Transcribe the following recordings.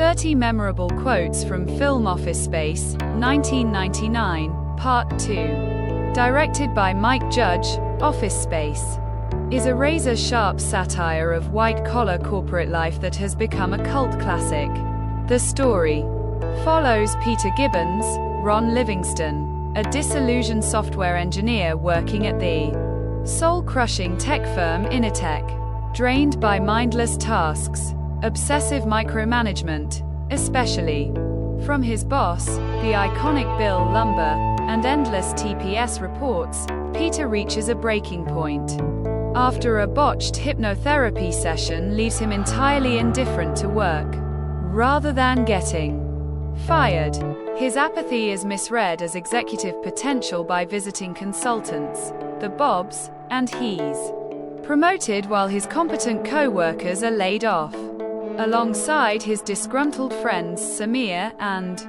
30 Memorable Quotes from film Office Space, 1999, Part 2. Directed by Mike Judge, Office Space is a razor-sharp satire of white-collar corporate life that has become a cult classic. The story follows Peter Gibbons, Ron Livingston, a disillusioned software engineer working at the soul-crushing tech firm Initech, drained by mindless tasks, obsessive micromanagement, especially from his boss, the iconic Bill Lumber, and endless TPS reports. Peter reaches a breaking point after a botched hypnotherapy session leaves him entirely indifferent to work. Rather than getting fired, his apathy is misread as executive potential by visiting consultants, the Bobs, and he's promoted while his competent co-workers are laid off. Alongside his disgruntled friends Samir and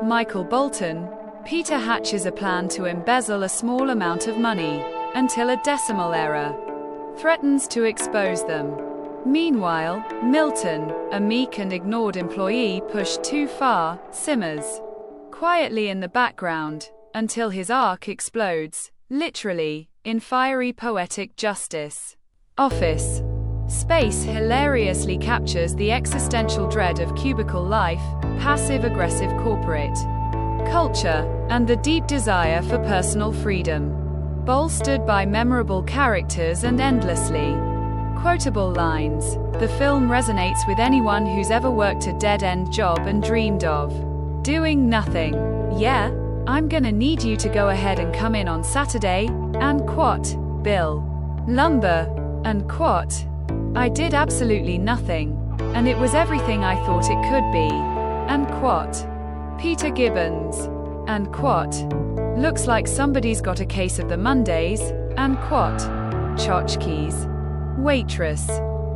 Michael Bolton, Peter hatches a plan to embezzle a small amount of money, until a decimal error threatens to expose them. Meanwhile, Milton, a meek and ignored employee pushed too far, simmers quietly in the background, until his arc explodes, literally, in fiery poetic justice. Office Space hilariously captures the existential dread of cubicle life, passive-aggressive corporate culture, and the deep desire for personal freedom, bolstered by memorable characters and endlessly quotable lines. The film resonates with anyone who's ever worked a dead-end job and dreamed of doing nothing. Yeah, I'm gonna need you to go ahead and come in on Saturday, and quote, Bill Lumber, and quote, I did absolutely nothing, and it was everything I thought it could be, and quote, Peter Gibbons, and quote, looks like somebody's got a case of the Mondays, and quote, tchotchkes, waitress,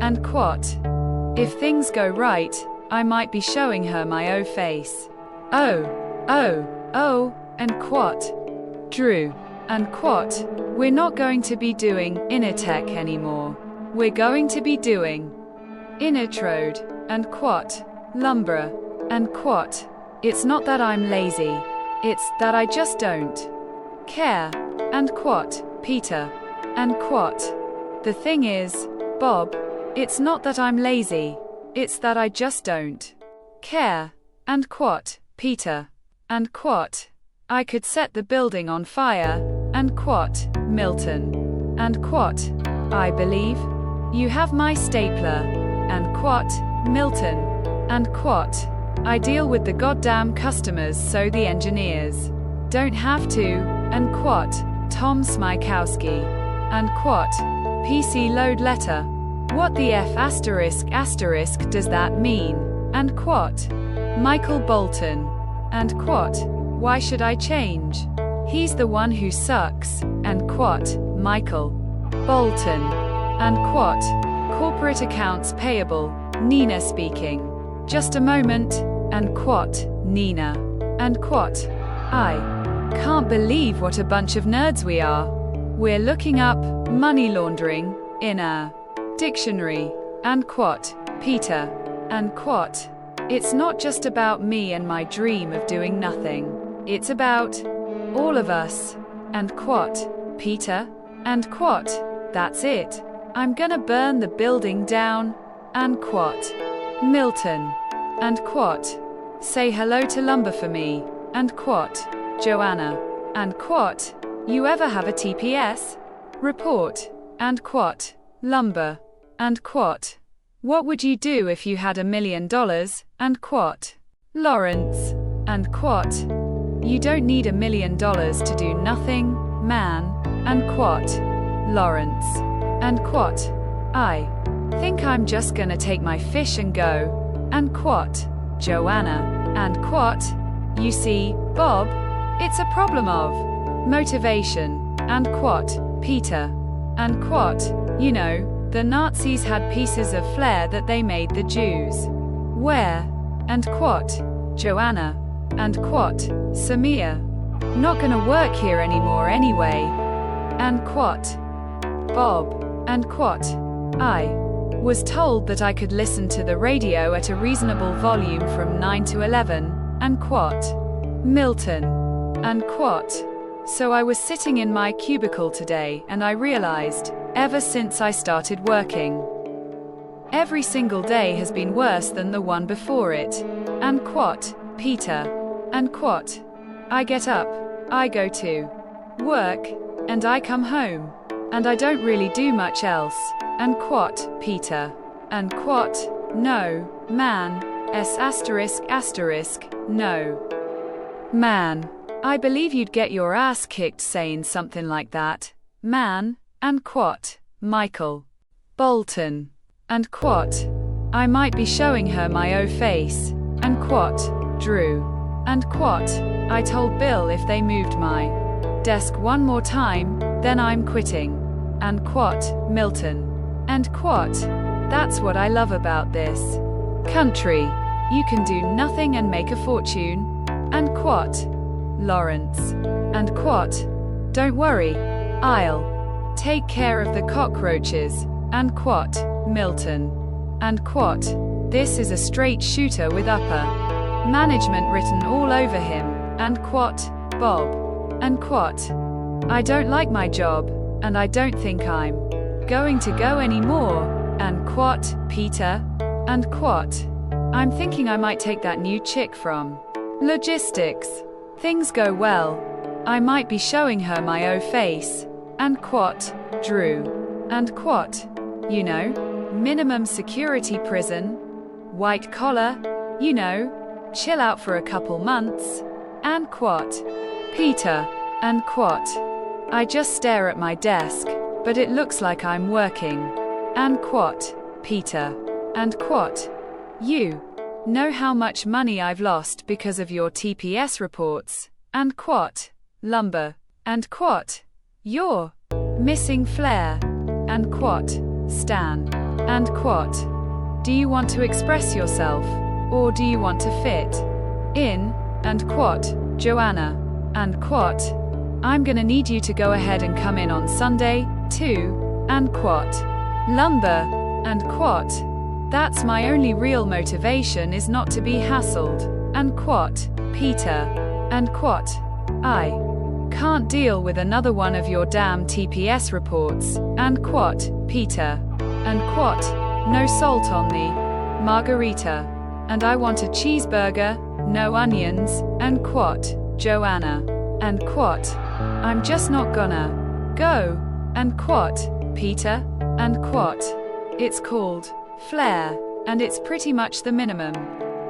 and quote, if things go right, I might be showing her my O face. Oh, and quote, Drew, and quote, we're not going to be doing Initech anymore. We're going to be doing Initrode, and quote, Lumber, and quote, it's not that I'm lazy, it's that I just don't care, and quote, Peter, and quote, the thing is, Bob, it's not that I'm lazy, it's that I just don't care, and quote, Peter, and quote, I could set the building on fire, and quote, Milton, and quote, I believe you have my stapler, and quote, Milton, and quote, I deal with the goddamn customers so the engineers don't have to, and quote, Tom Smykowski, and quote, PC load letter. What the F asterisk does that mean? And quote, Michael Bolton, and quote, why should I change? He's the one who sucks, and quote, Michael Bolton, and quote, corporate accounts payable, Nina speaking. Just a moment, and quote, Nina, and quote, I can't believe what a bunch of nerds we are. We're looking up money laundering in a dictionary, and quote, Peter, and quote, it's not just about me and my dream of doing nothing. It's about all of us, and quote, Peter, and quote, that's it. I'm gonna burn the building down, and quote, Milton, and quote, say hello to Lumber for me, and quote, Joanna, and quote, you ever have a TPS report, and quote, Lumber, and quote, what would you do if you had $1 million, and quote, Lawrence, and quote, you don't need $1 million to do nothing, man, and quote, Lawrence, and quote, I think I'm just gonna take my fish and go, and quote, Joanna, and quote, you see, Bob, it's a problem of motivation, and quote, Peter, and quote, you know, the Nazis had pieces of flair that they made the Jews wear, and quote, Joanna, and quote, Samir, not gonna work here anymore anyway, and quote, Bob, and quote, I Was told that I could listen to the radio at a reasonable volume from 9 to 11, and quote. Milton. And quote. So I was sitting in my cubicle today and I realized, ever since I started working, every single day has been worse than the one before it. And quote. Peter. And quote. I get up, I go to work, and I come home, and I don't really do much else. And quote. Peter. And quote. No, man, no. Man. I believe you'd get your ass kicked saying something like that, man. And quote. Michael. Bolton. And quote. I might be showing her my O face. And quote. Drew. And quote. I told Bill if they moved my desk one more time, then I'm quitting. And quote. Milton. And quote. That's what I love about this country. You can do nothing and make a fortune. And quote. Lawrence. And quote. Don't worry, I'll take care of the cockroaches. And quote. Milton. And quote. This is a straight shooter with upper management written all over him. And quote. Bob. And quote. I don't like my job, and I don't think I'm going to go anymore. And quote. Peter. And quote. I'm thinking I might take that new chick from logistics. Things go well, I might be showing her my O face. And quote. Drew. And quote. You know, minimum security prison, white collar, you know, chill out for a couple months. And quote. Peter. And quote. I just stare at my desk, but it looks like I'm working. And quote. Peter. And quote. You know how much money I've lost because of your TPS reports. And quote. Lumber. And quote. You're missing flair. And quote. Stan. And quote. Do you want to express yourself, or do you want to fit in? And quote. Joanna. And quote. I'm gonna need you to go ahead and come in on Sunday, too. And quote. Lumber. And quote. That's my only real motivation is not to be hassled. And quote. Peter. And quote. I can't deal with another one of your damn TPS reports. And quote. Peter. And quote. No salt on the margarita. And I want a cheeseburger, no onions. And quote. Joanna. And quote. I'm just not gonna go. And quote. Peter. And quote. It's called flair, and it's pretty much the minimum.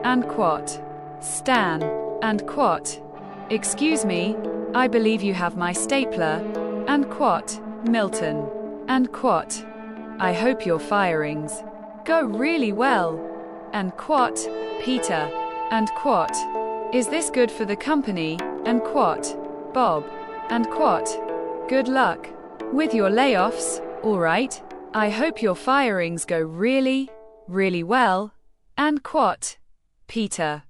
And quote. Stan. And quote. Excuse me, I believe you have my stapler. And quote. Milton. And quote. I hope your firings go really well. And quote. Peter. And quote. Is this good for the company? And quote. Bob. And quote. Good luck with your layoffs, alright? I hope your firings go really, really well. And quote. Peter.